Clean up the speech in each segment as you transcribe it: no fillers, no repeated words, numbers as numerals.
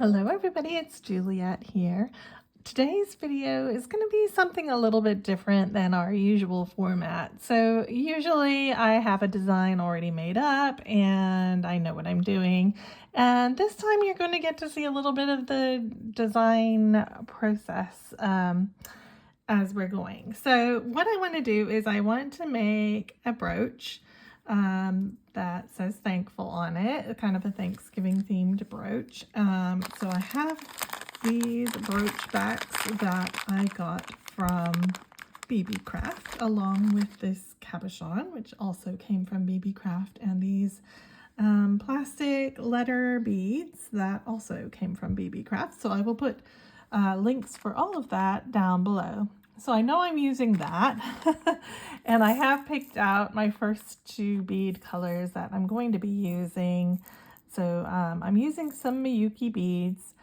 Hello everybody, it's Juliet here. Today's video is going to be something a little bit different than our usual format. So usually I have a design already made up and I know what I'm doing. And this time you're going to get to see a little bit of the design process as we're going. So what I want to do is I want to make a brooch that says thankful on it, kind of a Thanksgiving themed brooch. So I have these brooch backs that I got from Beebeecraft, along with this cabochon, which also came from Beebeecraft, and these plastic letter beads that also came from Beebeecraft. So I will put links for all of that down below. So I know I'm using that and I have picked out my first two bead colors that I'm going to be using. So I'm using some Miyuki beads.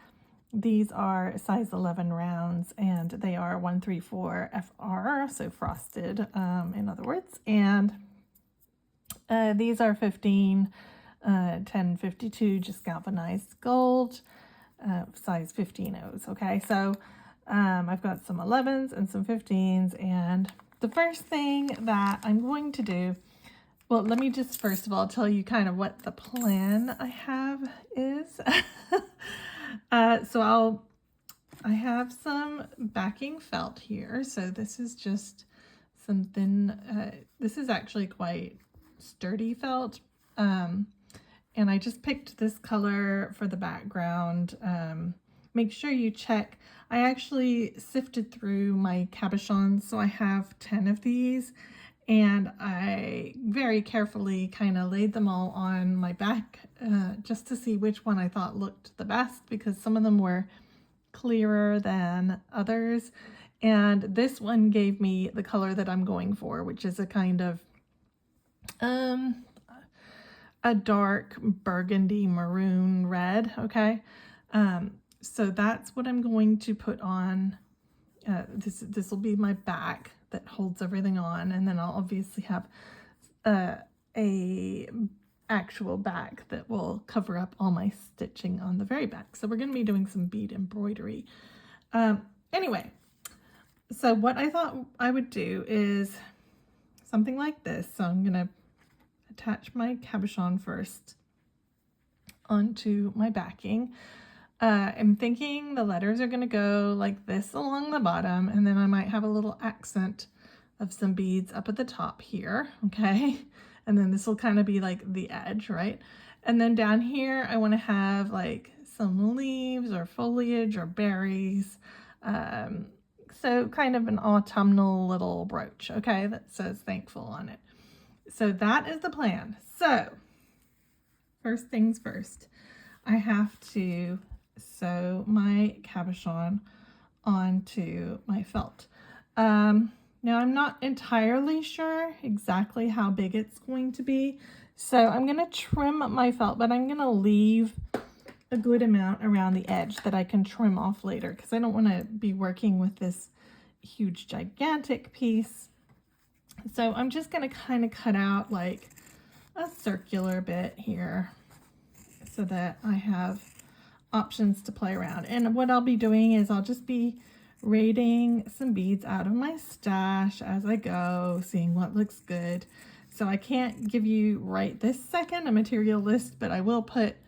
These are size 11 rounds and they are 134 FR, so frosted in other words. And these are 15, 1052, just galvanized gold, size 15 O's. Okay, so I've got some 11s and some 15s, and the first thing that I'm going to do, well, let me just first of all tell you kind of what the plan I have is. So I have some backing felt here. So this is just some thin, this is actually quite sturdy felt. And I just picked this color for the background. Make sure you check. I actually sifted through my cabochons, so I have 10 of these, and I very carefully kind of laid them all on my back just to see which one I thought looked the best, because some of them were clearer than others, and this one gave me the color that I'm going for, which is a kind of a dark burgundy maroon red. Okay, so that's what I'm going to put on. This will be my back that holds everything on, and then I'll obviously have a actual back that will cover up all my stitching on the very back. So we're going to be doing some bead embroidery. Anyway, so what I thought I would do is something like this. So I'm going to attach my cabochon first onto my backing. I'm thinking the letters are going to go like this along the bottom, and then I might have a little accent of some beads up at the top here, okay? And then this will kind of be like the edge, right? And then down here, I want to have like some leaves or foliage or berries. So kind of an autumnal little brooch, okay, that says thankful on it. So that is the plan. So first things first, I have to sew my cabochon onto my felt. Now I'm not entirely sure exactly how big it's going to be, so I'm going to trim my felt, but I'm going to leave a good amount around the edge that I can trim off later, because I don't want to be working with this huge gigantic piece. So I'm just going to kind of cut out like a circular bit here so that I have options to play around. And what I'll be doing is I'll just be raiding some beads out of my stash as I go, seeing what looks good. So I can't give you right this second a material list, but I will put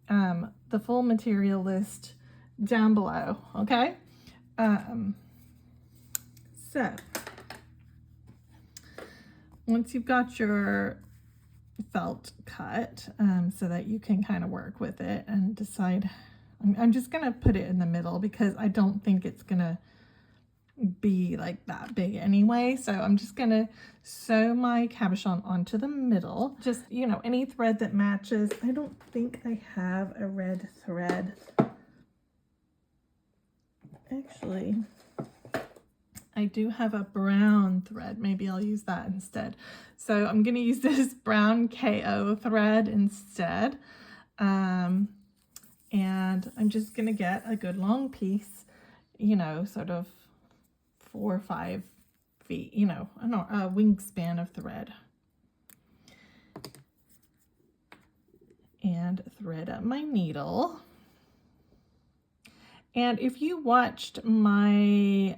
the full material list down below, okay? So once you've got your felt cut so that you can kind of work with it and decide, I'm just gonna put it in the middle because I don't think it's gonna be like that big anyway. So I'm just gonna sew my cabochon onto the middle, just, you know, any thread that matches. I don't think I have a red thread. Actually, I do have a brown thread. Maybe I'll use that instead. So I'm going to use this brown KO thread instead. And I'm just going to get a good long piece, you know, sort of 4 or 5 feet, you know, a wingspan of thread. And thread up my needle. And if you watched my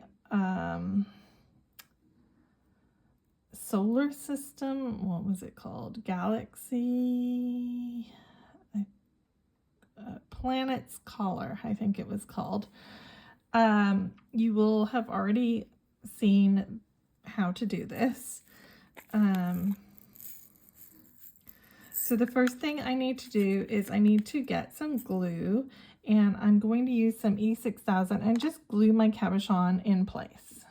solar system, what was it called? Galaxy, Planets Caller, I think it was called. You will have already seen how to do this. So the first thing I need to do is I need to get some glue, and I'm going to use some E6000 and just glue my cabochon in place.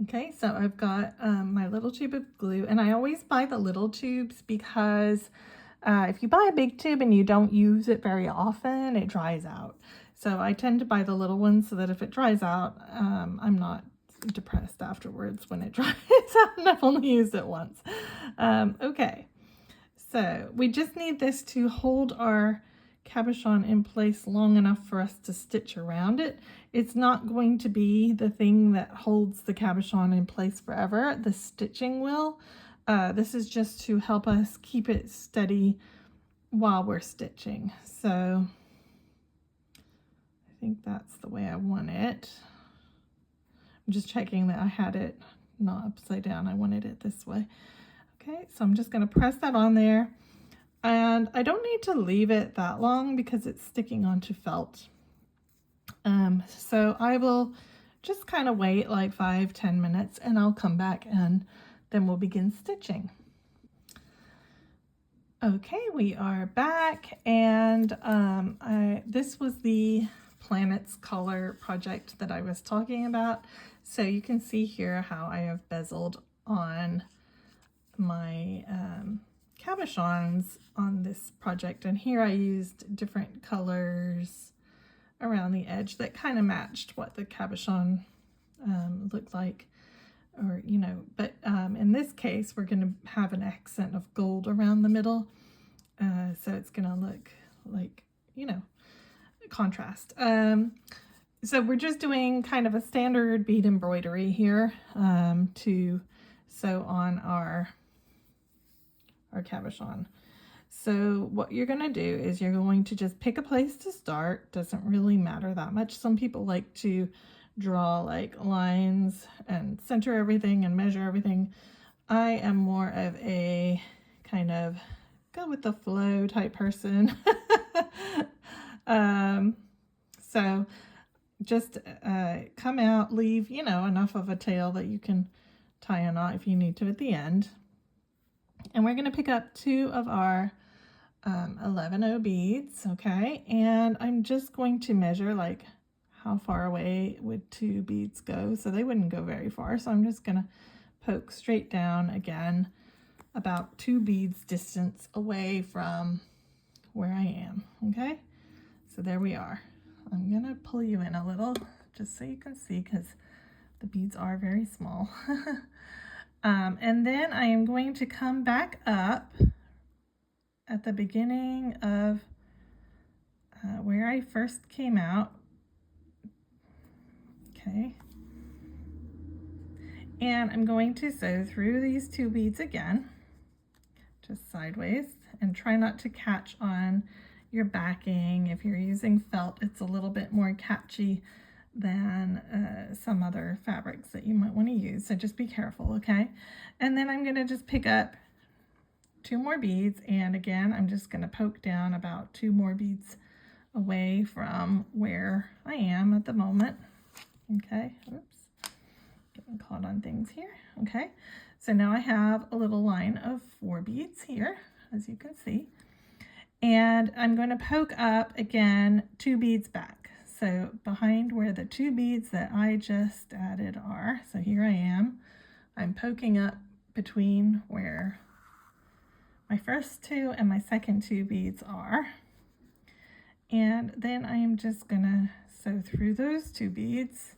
Okay, so I've got my little tube of glue, and I always buy the little tubes because if you buy a big tube and you don't use it very often, it dries out. So I tend to buy the little ones so that if it dries out, I'm not depressed afterwards when it dries out and I've only used it once. Okay, so we just need this to hold our cabochon in place long enough for us to stitch around it. It's not going to be the thing that holds the cabochon in place forever. The stitching will. This is just to help us keep it steady while we're stitching. So I think that's the way I want it. I'm just checking that I had it not upside down. I wanted it this way. Okay, so I'm just going to press that on there. And I don't need to leave it that long because it's sticking onto felt. So I will just kind of wait like 5-10 minutes and I'll come back and then we'll begin stitching. Okay, we are back, and this was the Planets Color project that I was talking about. So you can see here how I have bezeled on my cabochons on this project, and here I used different colors around the edge that kind of matched what the cabochon looked like, or you know, but in this case we're going to have an accent of gold around the middle, so it's going to look like, you know, contrast. So we're just doing kind of a standard bead embroidery here to sew on our cabochon. So what you're going to do is you're going to just pick a place to start. Doesn't really matter that much. Some people like to draw like lines and center everything and measure everything. I am more of a kind of go with the flow type person. So just come out, leave, you know, enough of a tail that you can tie a knot if you need to at the end. And we're going to pick up 2 of our 11-0 beads, okay? And I'm just going to measure like how far away would 2 beads go, so they wouldn't go very far. So I'm just going to poke straight down again about 2 beads distance away from where I am, okay? So there we are. I'm going to pull you in a little just so you can see because the beads are very small. And then I am going to come back up at the beginning of where I first came out. Okay. And I'm going to sew through these 2 beads again, just sideways, and try not to catch on your backing. If you're using felt, it's a little bit more catchy than some other fabrics that you might want to use, so just be careful, okay? And then I'm going to just pick up 2 more beads, and again I'm just going to poke down about 2 more beads away from where I am at the moment. Okay, oops, getting caught on things here. Okay, so now I have a little line of 4 beads here, as you can see, and I'm going to poke up again 2 beads back. So behind where the 2 beads that I just added are, so here I am, I'm poking up between where my first 2 and my second 2 beads are. And then I am just gonna sew through those 2 beads.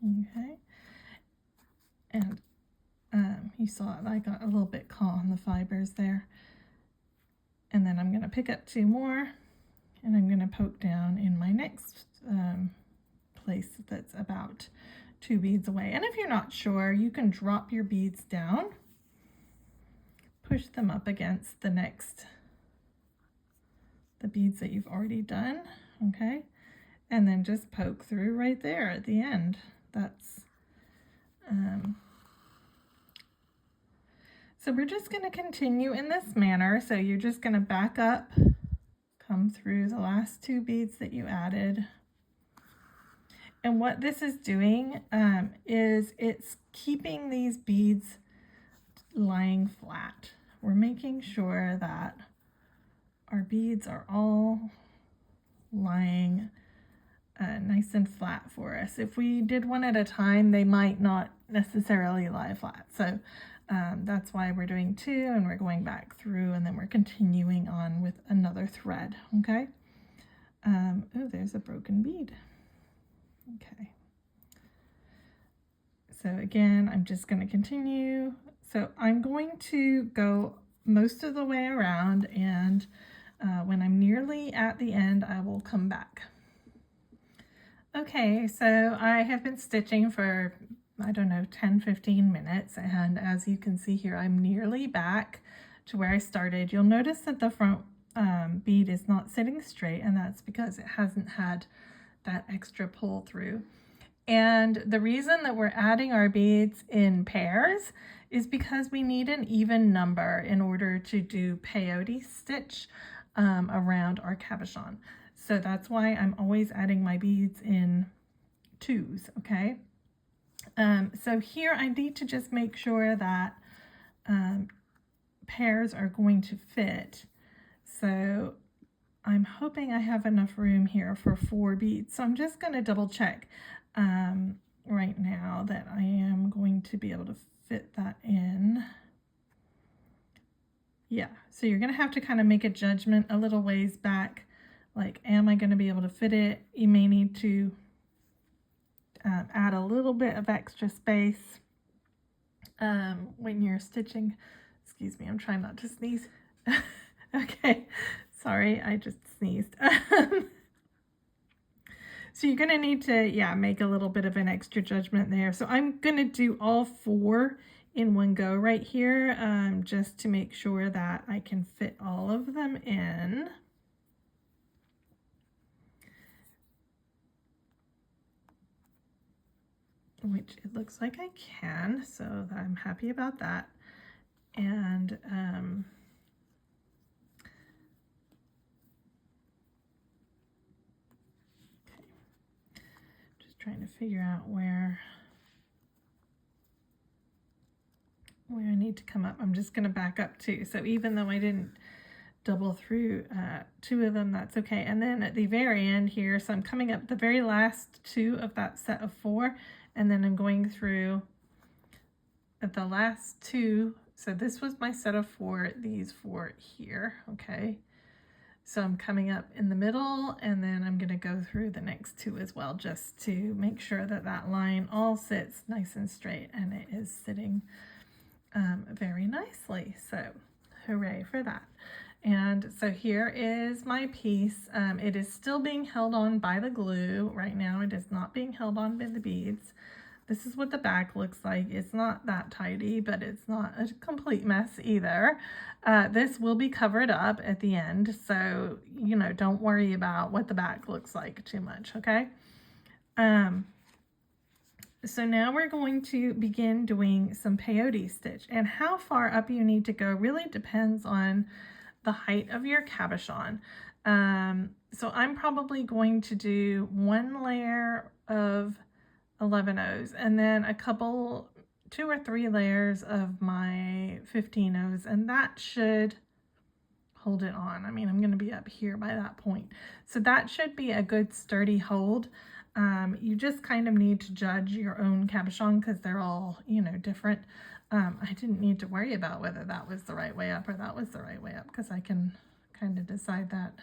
Okay. And you saw it, I got a little bit caught on the fibers there. And then I'm going to pick up 2 more, and I'm going to poke down in my next place that's about 2 beads away. And if you're not sure, you can drop your beads down, push them up against the next the beads that you've already done, okay? And then just poke through right there at the end. That's, so we're just going to continue in this manner. So you're just going to back up, come through the last 2 beads that you added. And what this is doing is it's keeping these beads lying flat. We're making sure that our beads are all lying nice and flat for us. If we did one at a time, they might not necessarily lie flat. So that's why we're doing 2, and we're going back through, and then we're continuing on with another thread, okay? Oh, there's a broken bead. Okay. So again, I'm just going to continue. So I'm going to go most of the way around, and when I'm nearly at the end, I will come back. Okay, so I have been stitching for, I don't know, 10-15 minutes, and as you can see here, I'm nearly back to where I started. You'll notice that the front bead is not sitting straight, and that's because it hasn't had that extra pull through. And the reason that we're adding our beads in pairs is because we need an even number in order to do peyote stitch around our cabochon. So that's why I'm always adding my beads in 2s, okay? So here I need to just make sure that pairs are going to fit. So I'm hoping I have enough room here for 4 beads. So I'm just going to double check right now that I am going to be able to fit that in. Yeah, so you're going to have to kind of make a judgment a little ways back. Like, am I going to be able to fit it? You may need to add a little bit of extra space when you're stitching. Excuse me, I'm trying not to sneeze. Okay, sorry, I just sneezed. So you're going to need to, yeah, make a little bit of an extra judgment there. So I'm going to do all 4 in one go right here, just to make sure that I can fit all of them in. Which it looks like I can, so I'm happy about that. And okay. Just trying to figure out where I need to come up. I'm just going to back up 2. So even though I didn't double through 2 of them, that's okay. And then at the very end here, so I'm coming up the very last 2 of that set of 4, and then I'm going through at the last 2. So this was my set of 4, these 4 here, okay? So I'm coming up in the middle, and then I'm going to go through the next 2 as well, just to make sure that that line all sits nice and straight, and it is sitting very nicely. So hooray for that. And so here is my piece. It is still being held on by the glue. Right now it is not being held on by the beads. This is what the back looks like. It's not that tidy, but it's not a complete mess either. This will be covered up at the end, so, you know, don't worry about what the back looks like too much, okay? So now we're going to begin doing some peyote stitch, and how far up you need to go really depends on the height of your cabochon. So I'm probably going to do 1 layer of 11/0s and then a couple, 2 or 3 layers of my 15/0s, and that should hold it on. I mean, I'm going to be up here by that point. So that should be a good sturdy hold. You just kind of need to judge your own cabochon because they're all, you know, different. I didn't need to worry about whether that was the right way up or that was the right way up, because I can kind of decide that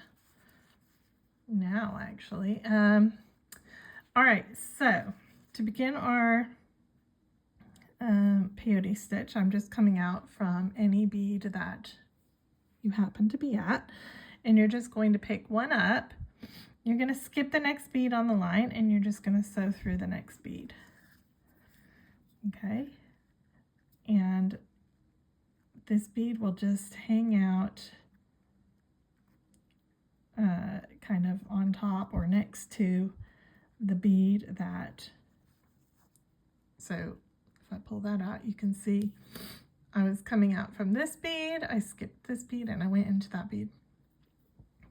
now, actually. All right, so to begin our peyote stitch, I'm just coming out from any bead that you happen to be at, and you're just going to pick one up. You're going to skip the next bead on the line, and you're just going to sew through the next bead. Okay, and this bead will just hang out kind of on top or next to the bead that, so if I pull that out, you can see I was coming out from this bead, I skipped this bead, and I went into that bead.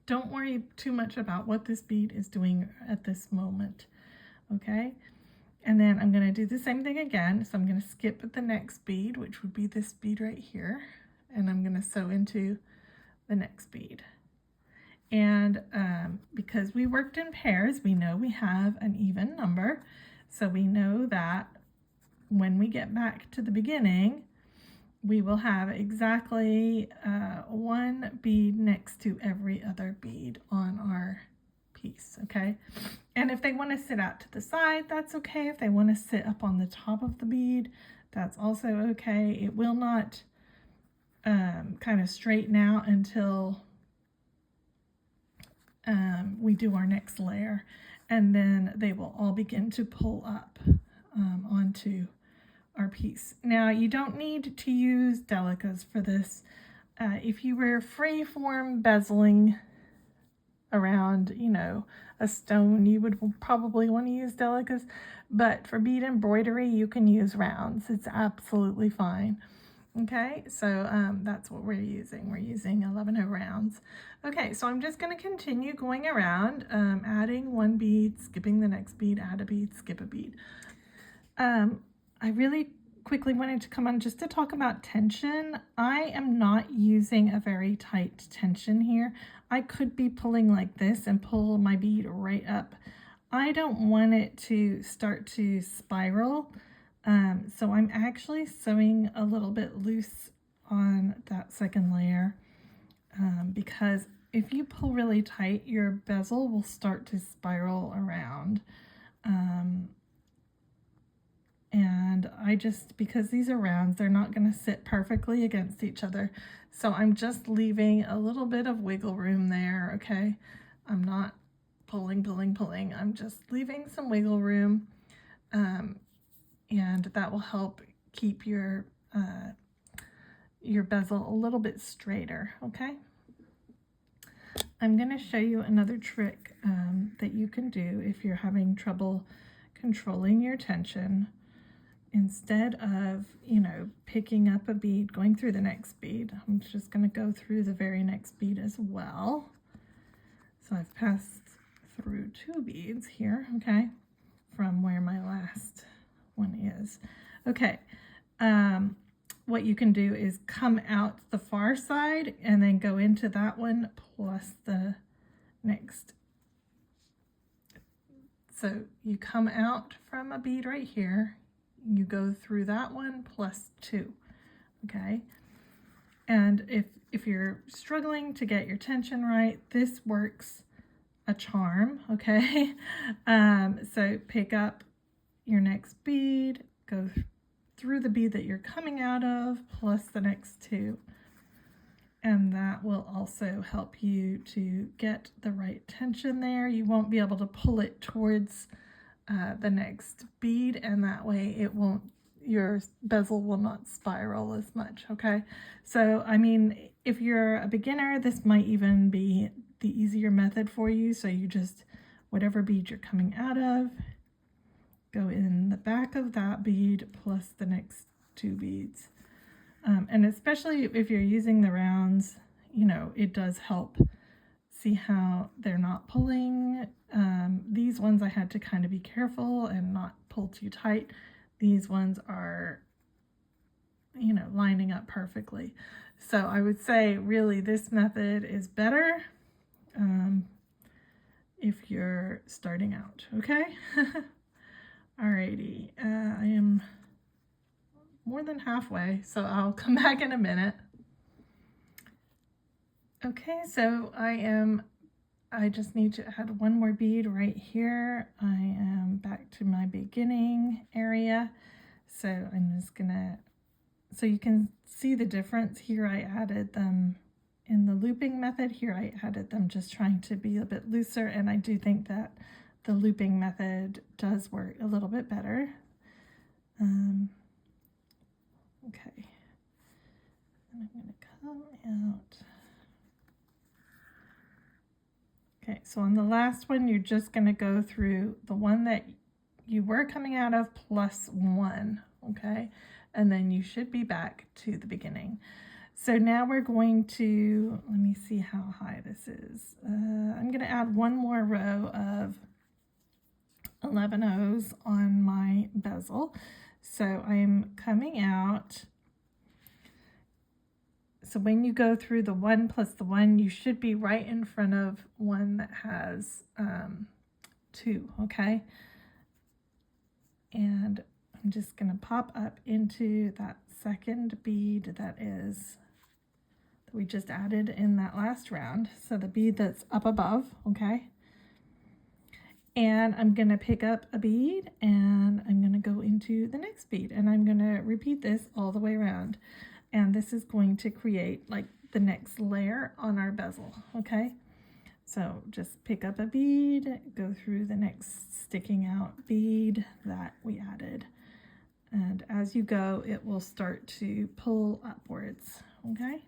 Don't worry too much about what this bead is doing at this moment, okay? And then I'm going to do the same thing again. So I'm going to skip the next bead, which would be this bead right here, and I'm going to sew into the next bead. And because we worked in pairs, we know we have an even number. So we know that when we get back to the beginning, we will have exactly one bead next to every other bead on our piece, okay? And if they want to sit out to the side, that's okay. If they want to sit up on the top of the bead, that's also okay. It will not kind of straighten out until we do our next layer, and then they will all begin to pull up onto our piece. Now, you don't need to use delicas for this. If you were free form bezeling around, you know, a stone, you would probably want to use delicas, but for bead embroidery, you can use rounds. It's absolutely fine. Okay, so that's what we're using. We're using 11/0 rounds. Okay, so I'm just going to continue going around, adding one bead, skipping the next bead, add a bead, skip a bead. I really quickly wanted to come on just to talk about tension. I am not using a very tight tension here. I could be pulling like this and pull my bead right up. I don't want it to start to spiral. So I'm actually sewing a little bit loose on that second layer because if you pull really tight, your bezel will start to spiral around. And I just, because these are rounds, they're not going to sit perfectly against each other. So I'm just leaving a little bit of wiggle room there, okay? I'm not pulling. I'm just leaving some wiggle room. And that will help keep your bezel a little bit straighter, okay? I'm going to show you another trick that you can do if you're having trouble controlling your tension. Instead of, you know, picking up a bead, going through the next bead, I'm just going to go through the very next bead as well. So I've passed through 2 beads here, okay, from where my last one is. Okay, what you can do is come out the far side and then go into that one plus the next. So you come out from a bead right here, you go through that one plus 2, okay? And if you're struggling to get your tension right, this works a charm, okay? So pick up your next bead, go through the bead that you're coming out of plus the next 2, and that will also help you to get the right tension there. You won't be able to pull it towards the next bead, and that way it won't, your bezel will not spiral as much, okay? So I mean, if you're a beginner, this might even be the easier method for you. So you just, whatever bead you're coming out of, go in the back of that bead plus the next 2 beads. And especially if you're using the rounds, you know, it does help. See how they're not pulling. These ones I had to kind of be careful and not pull too tight. These ones are, you know, lining up perfectly. So I would say really this method is better if you're starting out, okay? Alrighty, I am more than halfway, so I'll come back in a minute. Okay, so I just need to add one more bead right here. I am back to my beginning area. So I'm just gonna, so you can see the difference here. I added them in the looping method. Here I added them just trying to be a bit looser, and I do think that the looping method does work a little bit better. Okay, and I'm gonna come out. Okay, so on the last one, you're just going to go through the one that you were coming out of plus 1, okay? And then you should be back to the beginning. So now we're going to, let me see how high this is. I'm going to add one more row of 11 O's on my bezel. So I'm coming out. So when you go through the 1 plus the 1, you should be right in front of one that has 2, okay? And I'm just going to pop up into that second bead that we just added in that last round. So the bead that's up above, okay? And I'm going to pick up a bead and I'm going to go into the next bead, and I'm going to repeat this all the way around. And this is going to create like the next layer on our bezel, okay? So just pick up a bead, go through the next sticking out bead that we added. And as you go, it will start to pull upwards, okay?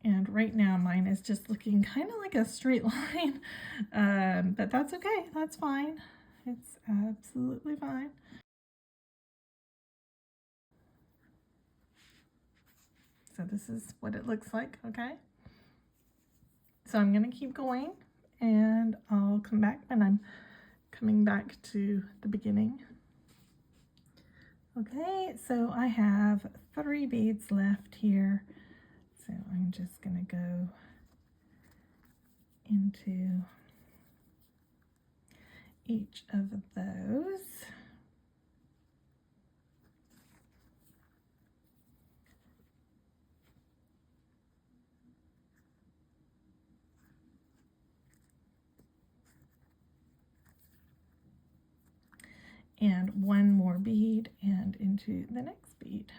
And right now mine is just looking kind of like a straight line, but that's okay, that's fine. It's absolutely fine. So this is what it looks like, okay? So I'm going to keep going, and I'll come back when I'm coming back to the beginning. Okay, so I have 3 beads left here. So I'm just going to go into each of those. And one more bead and into the next bead.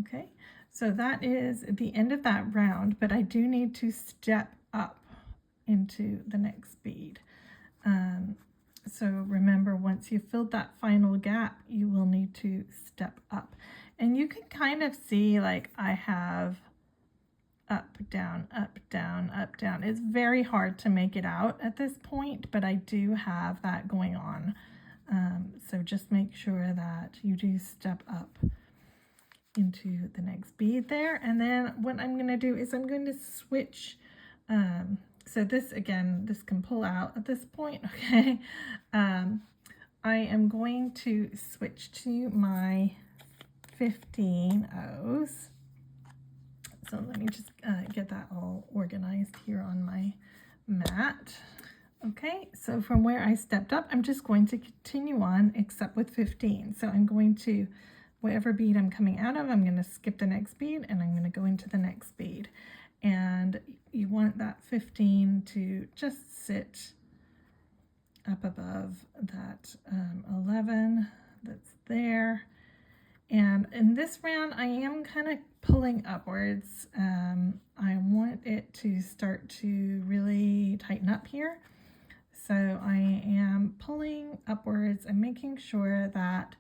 Okay, so that is the end of that round, but I do need to step up into the next bead. So remember, once you've filled that final gap, you will need to step up. And you can kind of see, like, I have up, down, up, down, up, down. It's very hard to make it out at this point, but I do have that going on. So just make sure that you do step up into the next bead there. And then what I'm going to do is I'm going to switch. So this, again, this can pull out at this point, okay? I am going to switch to my 15 O's. So let me just get that all organized here on my mat. Okay, so from where I stepped up, I'm just going to continue on except with 15. So I'm going to, whatever bead I'm coming out of, I'm going to skip the next bead and I'm going to go into the next bead. And you want that 15 to just sit up above that 11 that's there. And in this round, I am kind of pulling upwards. I want it to start to really tighten up here. So I am pulling upwards and making sure that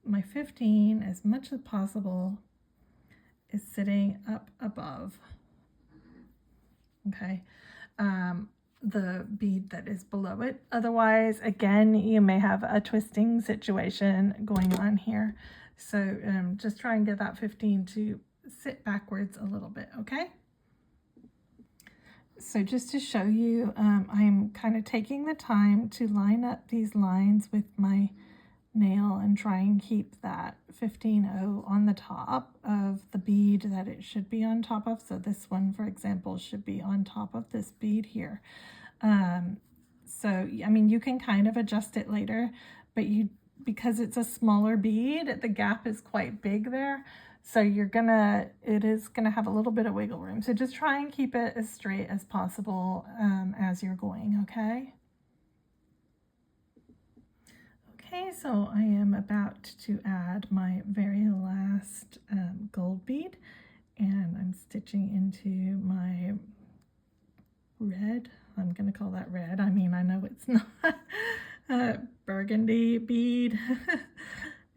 my 15, as much as possible, is sitting up above, okay, the bead that is below it. Otherwise, again, you may have a twisting situation going on here. So just try and get that 15 to sit backwards a little bit, okay? So just to show you, I'm kind of taking the time to line up these lines with my nail and try and keep that 15O on the top of the bead that it should be on top of. So this one, for example, should be on top of this bead here. So, I mean, you can kind of adjust it later, but because it's a smaller bead, the gap is quite big there. So it is gonna have a little bit of wiggle room. So just try and keep it as straight as possible as you're going, okay? Okay, so I am about to add my very last gold bead, and I'm stitching into my red. I'm gonna call that red. I mean, I know it's not burgundy bead.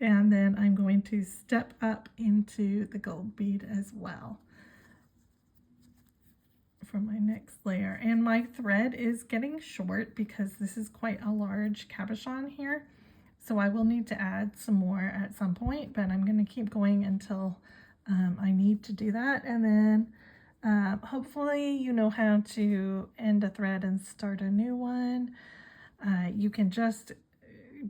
And then I'm going to step up into the gold bead as well for my next layer. And my thread is getting short because this is quite a large cabochon here. So I will need to add some more at some point, but I'm going to keep going until I need to do that. And then hopefully you know how to end a thread and start a new one. You can just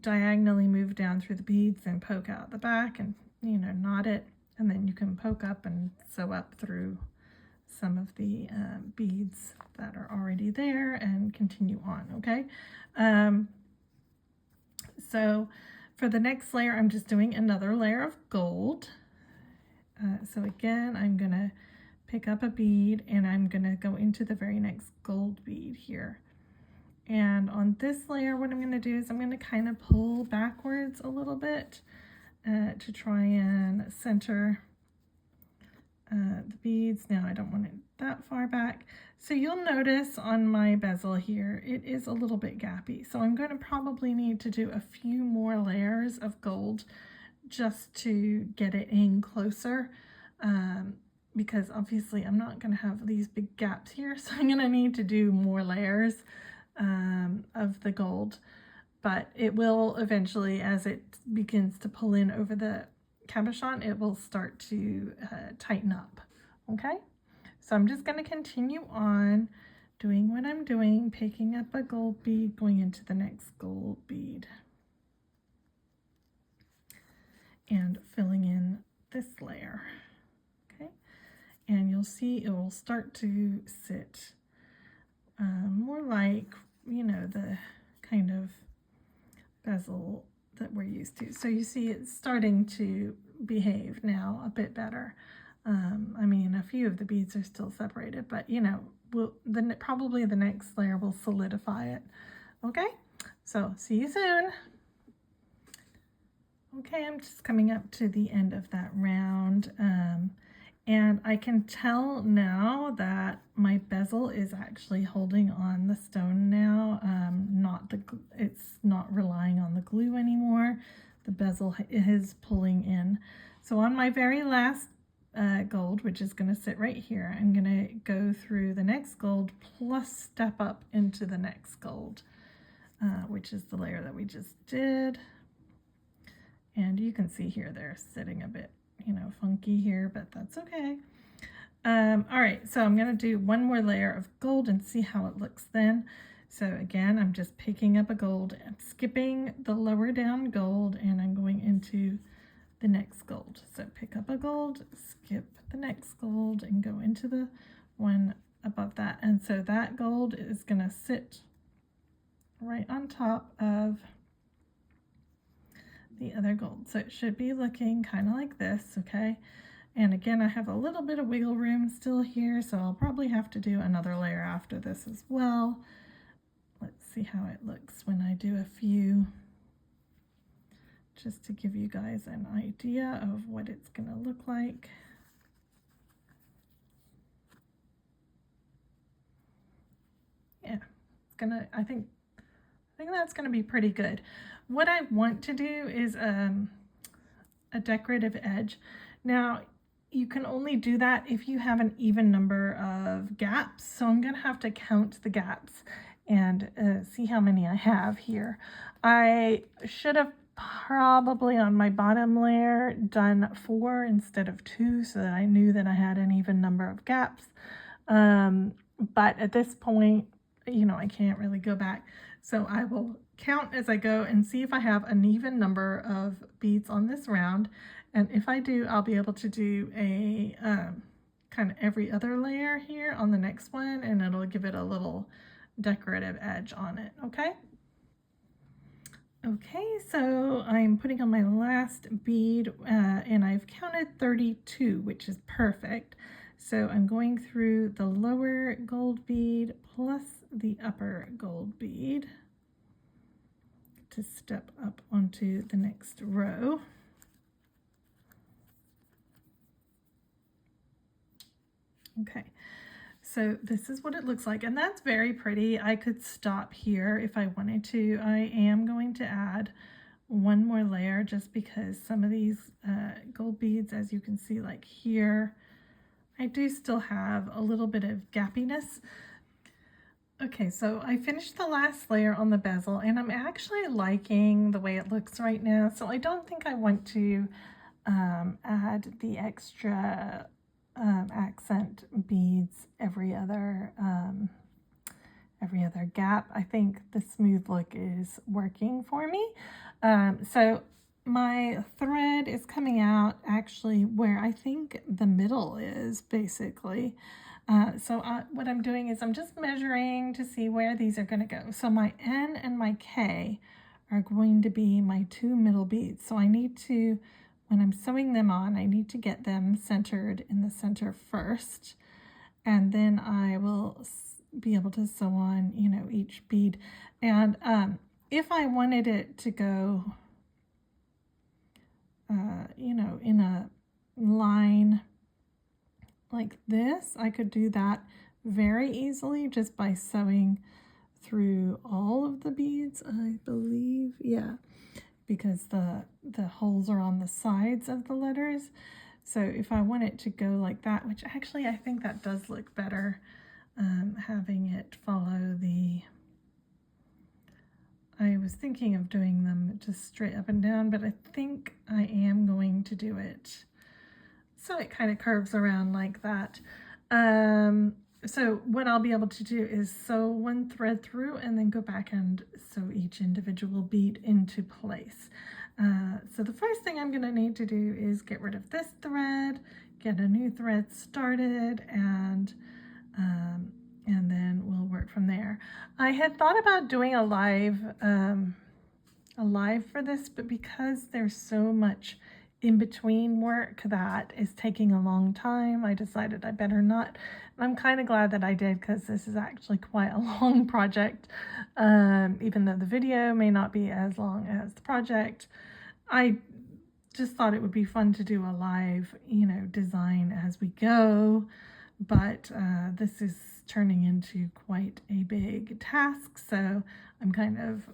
diagonally move down through the beads and poke out the back and, you know, knot it, and then you can poke up and sew up through some of the beads that are already there and continue on. Okay, so for the next layer I'm just doing another layer of gold. So again I'm gonna pick up a bead and I'm gonna go into the very next gold bead here. And on this layer, what I'm going to do is I'm going to kind of pull backwards a little bit to try and center the beads. Now I don't want it that far back. So you'll notice on my bezel here, it is a little bit gappy. So I'm going to probably need to do a few more layers of gold just to get it in closer. Because obviously I'm not going to have these big gaps here. So I'm going to need to do more layers of the gold, but it will eventually, as it begins to pull in over the cabochon, it will start to tighten up. Okay, so I'm just going to continue on doing what I'm doing, picking up a gold bead, going into the next gold bead, and filling in this layer. Okay, and you'll see it will start to sit more like, you know, the kind of bezel that we're used to. So you see it's starting to behave now a bit better. I mean, a few of the beads are still separated, but you know, probably the next layer will solidify it. Okay, so see you soon. Okay, I'm just coming up to the end of that round. And I can tell now that my bezel is actually holding on the stone now, it's not relying on the glue anymore. The bezel is pulling in. So on my very last gold, which is going to sit right here, I'm going to go through the next gold plus step up into the next gold, which is the layer that we just did. And you can see here they're sitting a bit, you know, funky here, but that's okay. All right, so I'm going to do one more layer of gold and see how it looks then. So again, I'm just picking up a gold and skipping the lower down gold, and I'm going into the next gold. So pick up a gold, skip the next gold, and go into the one above that. And so that gold is going to sit right on top of the other gold. So it should be looking kind of like this, okay? And again, I have a little bit of wiggle room still here, so I'll probably have to do another layer after this as well. Let's see how it looks when I do a few, just to give you guys an idea of what it's going to look like. Yeah, it's gonna, I think that's gonna be pretty good. What I want to do is a decorative edge. Now, you can only do that if you have an even number of gaps. So I'm gonna have to count the gaps and see how many I have here. I should have probably on my bottom layer done 4 instead of 2 so that I knew that I had an even number of gaps. But at this point, you know, I can't really go back. So I will count as I go and see if I have an even number of beads on this round. And if I do, I'll be able to do a kind of every other layer here on the next one, and it'll give it a little decorative edge on it, okay? Okay, so I'm putting on my last bead, and I've counted 32, which is perfect. So I'm going through the lower gold bead plus the upper gold bead to step up onto the next row. Okay, so this is what it looks like, and that's very pretty. I could stop here if I wanted to. I am going to add one more layer just because some of these gold beads, as you can see, like here, I do still have a little bit of gappiness. Okay, so I finished the last layer on the bezel and I'm actually liking the way it looks right now. So I don't think I want to add the extra accent beads every other gap. I think the smooth look is working for me. So my thread is coming out actually where I think the middle is, basically. So what I'm doing is I'm just measuring to see where these are going to go. So my N and my K are going to be my two middle beads. So I need to, when I'm sewing them on, I need to get them centered in the center first. And then I will be able to sew on, you know, each bead. And if I wanted it to go, you know, in a line like this, I could do that very easily just by sewing through all of the beads, I believe. Yeah, because the holes are on the sides of the letters. So if I want it to go like that, which actually I think that does look better, having it follow the, I was thinking of doing them just straight up and down, but I think I am going to do it so it kind of curves around like that. So what I'll be able to do is sew one thread through and then go back and sew each individual bead into place. So the first thing I'm going to need to do is get rid of this thread, get a new thread started, and then we'll work from there. I had thought about doing a live for this, but because there's so much in-between work that is taking a long time, I decided I better not. And I'm kind of glad that I did, because this is actually quite a long project. Even though the video may not be as long as the project, I just thought it would be fun to do a live, you know, design as we go. But this is turning into quite a big task, so I'm kind of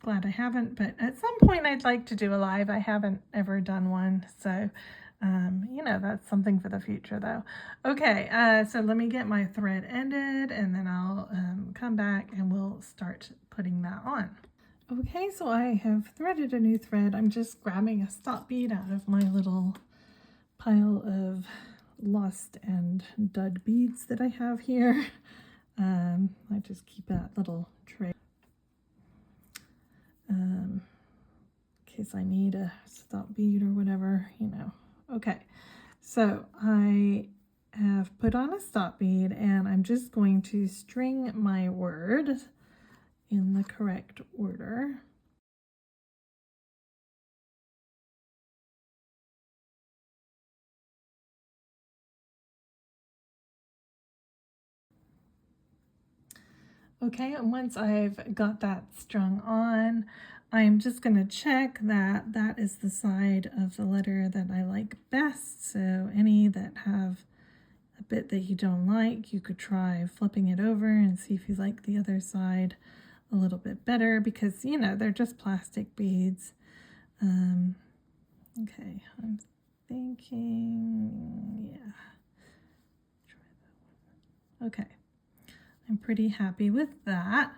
glad I haven't, but at some point I'd like to do a live. I haven't ever done one, so you know, that's something for the future though. Okay, so let me get my thread ended and then I'll come back and we'll start putting that on. Okay, so I have threaded a new thread. I'm just grabbing a stop bead out of my little pile of lost and dud beads that I have here. I just keep that little tray in case I need a stop bead or whatever, you know. Okay, so I have put on a stop bead and I'm just going to string my word in the correct order. Okay, and once I've got that strung on, I'm just going to check that that is the side of the letter that I like best. So any that have a bit that you don't like, you could try flipping it over and see if you like the other side a little bit better, because, you know, they're just plastic beads. Okay, I'm thinking, yeah. Try that one. Okay. I'm pretty happy with that,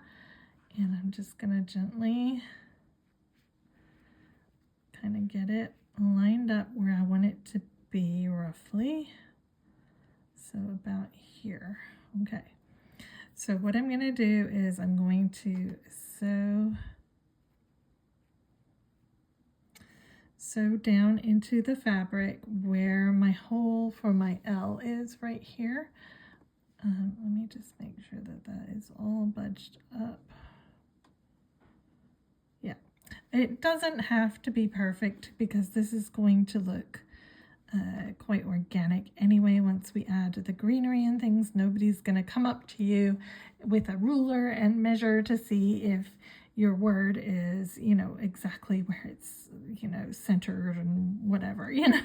and I'm just going to gently kind of get it lined up where I want it to be roughly. So about here. Okay, so what I'm going to do is I'm going to sew down into the fabric where my hole for my L is, right here. Let me just make sure that that is all budged up. Yeah, it doesn't have to be perfect because this is going to look quite organic anyway. Once we add the greenery and things, nobody's going to come up to you with a ruler and measure to see if your word is, you know, exactly where it's, you know, centered and whatever, you know.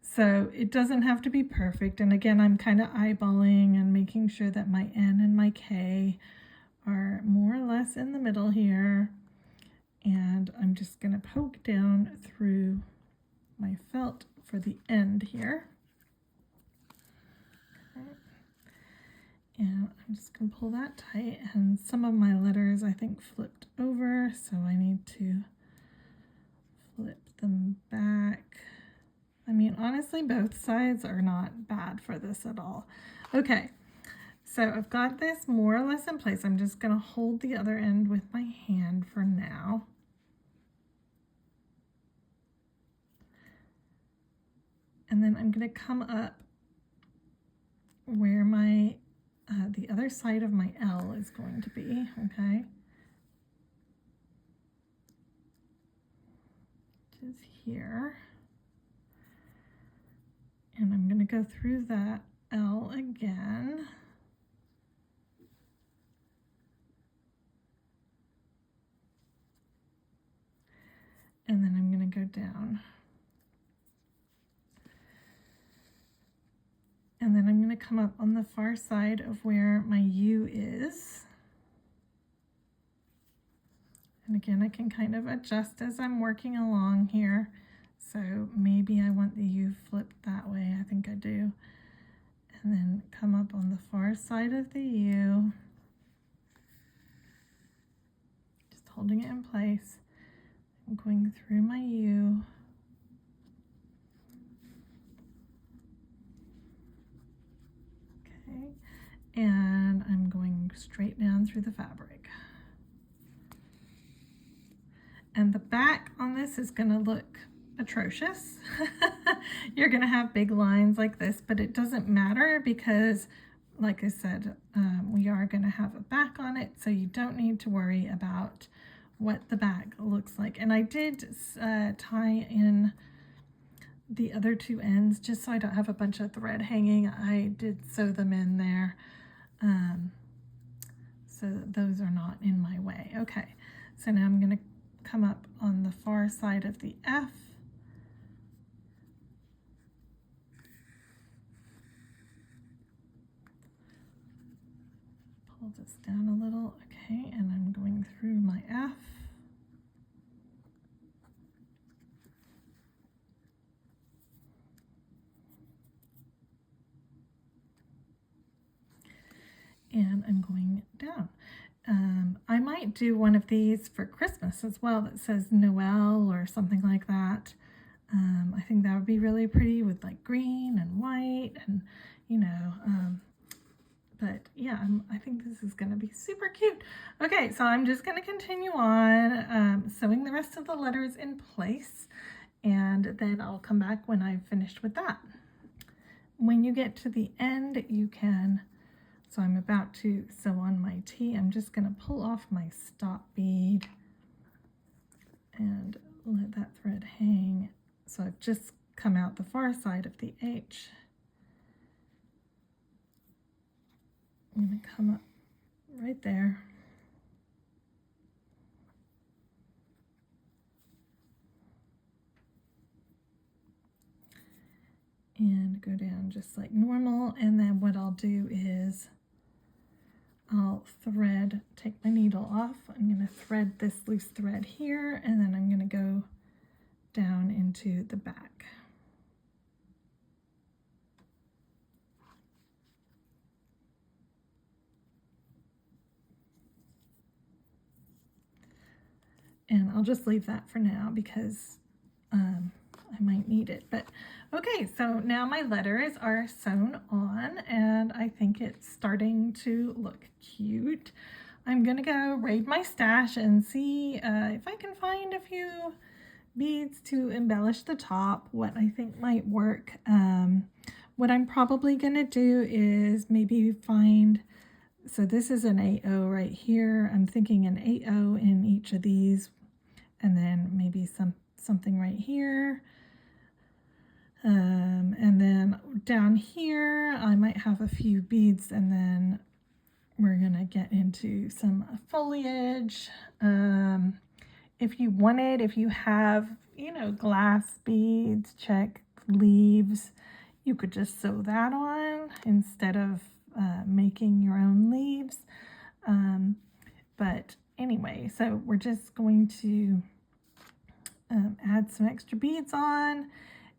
So it doesn't have to be perfect. And again, I'm kind of eyeballing and making sure that my N and my K are more or less in the middle here, and I'm just going to poke down through my felt for the end here. Okay. And I'm just going to pull that tight, and some of my letters I think flipped over, so I need to flip them back. I mean, honestly, both sides are not bad for this at all. Okay, so I've got this more or less in place. I'm just going to hold the other end with my hand for now. And then I'm going to come up where my the other side of my L is going to be, okay? Which is here. And I'm going to go through that L again. And then I'm going to go down. And then I'm going to come up on the far side of where my U is. And again, I can kind of adjust as I'm working along here. So maybe I want the U flipped that way. I think I do. And then come up on the far side of the U. Just holding it in place. I'm going through my U. Okay. And I'm going straight down through the fabric. And the back on this is going to look atrocious. You're going to have big lines like this, but it doesn't matter because, like I said, we are going to have a back on it, so you don't need to worry about what the back looks like. And I did tie in the other two ends just so I don't have a bunch of thread hanging. I did sew them in there, so those are not in my way. Okay, so now I'm going to come up on the far side of the F. Pull this down a little, okay, and I'm going through my F. And I'm going down. I might do one of these for Christmas as well that says Noel or something like that. I think that would be really pretty with like green and white and, you know, but yeah, I think this is going to be super cute. Okay, so I'm just going to continue on sewing the rest of the letters in place, and then I'll come back when I've finished with that. When you get to the end, you can, so I'm about to sew on my T. I'm just going to pull off my stop bead and let that thread hang. So I've just come out the far side of the H. I'm going to come up right there. And go down just like normal. And then what I'll do is I'll thread, take my needle off. I'm going to thread this loose thread here, and then I'm going to go down into the back. And I'll just leave that for now because I might need it. But okay, so now my letters are sewn on and I think it's starting to look cute. I'm gonna go raid my stash and see if I can find a few beads to embellish the top, what I think might work. What I'm probably gonna do is maybe find, so this is an 8-0 right here. I'm thinking an 8-0 in each of these, and then maybe something right here. And then down here, I might have a few beads, and then we're gonna get into some foliage. If you wanted, if you have, you know, glass beads, check leaves, you could just sew that on instead of making your own leaves. But anyway, so we're just going to add some extra beads on,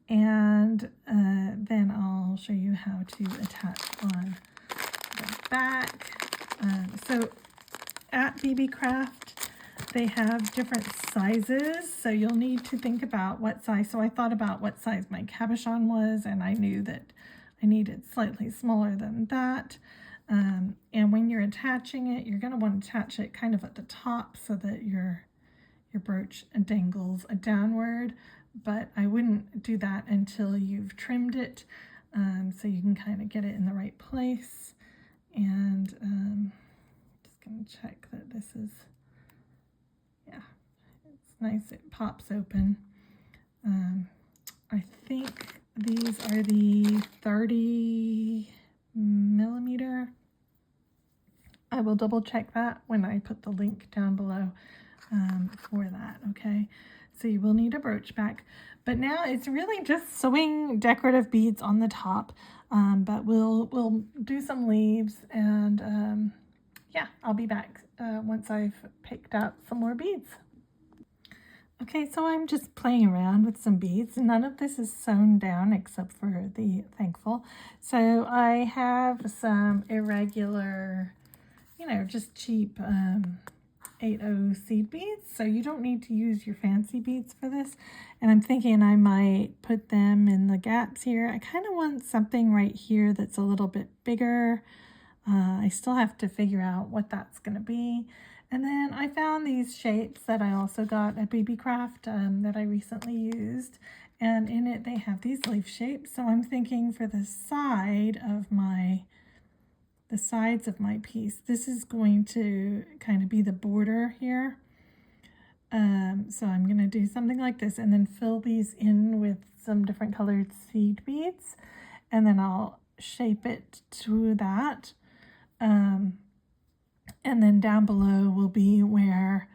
and then I'll show you how to attach on the back. So at Beebeecraft, they have different sizes, so you'll need to think about what size. So I thought about what size my cabochon was, and I knew that I needed slightly smaller than that. And when you're attaching it, you're going to want to attach it kind of at the top so that your brooch dangles downward, but I wouldn't do that until you've trimmed it, so you can kind of get it in the right place. And just going to check that this is, yeah, it's nice, it pops open. I think these are the 30 millimeter. I will double check that when I put the link down below for that. Okay, so you will need a brooch back, but now it's really just sewing decorative beads on the top, but we'll do some leaves, and yeah, I'll be back once I've picked out some more beads. Okay, so I'm just playing around with some beads. None of this is sewn down except for the thankful. So I have some irregular, you know, just cheap 8/0 seed beads. So you don't need to use your fancy beads for this. And I'm thinking I might put them in the gaps here. I kind of want something right here that's a little bit bigger. I still have to figure out what that's going to be. And then I found these shapes that I also got at Beebeecraft that I recently used. And in it they have these leaf shapes. So I'm thinking for the sides of my piece, this is going to kind of be the border here. So I'm going to do something like this and then fill these in with some different colored seed beads. And then I'll shape it to that. And then down below will be where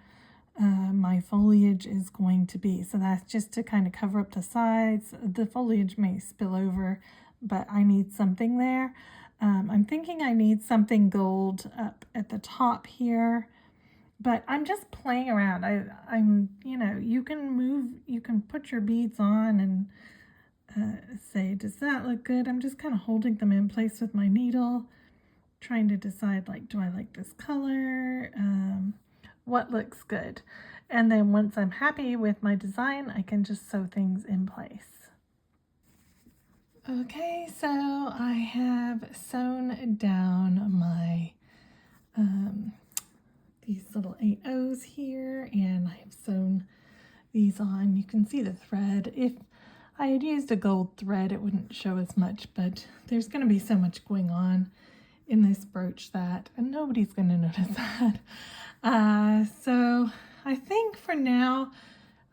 my foliage is going to be. So that's just to kind of cover up the sides. The foliage may spill over, but I need something there. I'm thinking I need something gold up at the top here, but I'm just playing around. I'm, you know, you can put your beads on and say, does that look good? I'm just kind of holding them in place with my needle, trying to decide, like, do I like this color? What looks good? And then once I'm happy with my design, I can just sew things in place. Okay, so I have sewn down my these little 8/0s here, and I have sewn these on. You can see the thread. If I had used a gold thread, it wouldn't show as much, but there's going to be so much going on in this brooch that nobody's going to notice that. So I think for now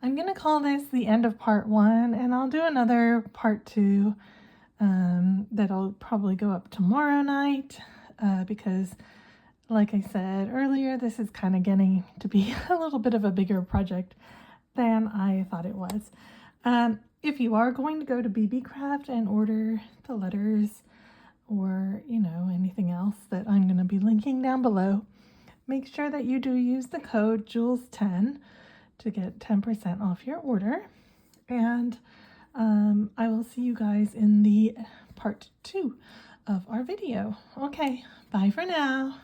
I'm going to call this the end of part 1, and I'll do another part 2 that'll probably go up tomorrow night, because like I said earlier, this is kind of getting to be a little bit of a bigger project than I thought it was. If you are going to go to Beebeecraft and order the letters, or, you know, anything else that I'm going to be linking down below, make sure that you do use the code Jules10 to get 10% off your order. And I will see you guys in the part 2 of our video. Okay, bye for now.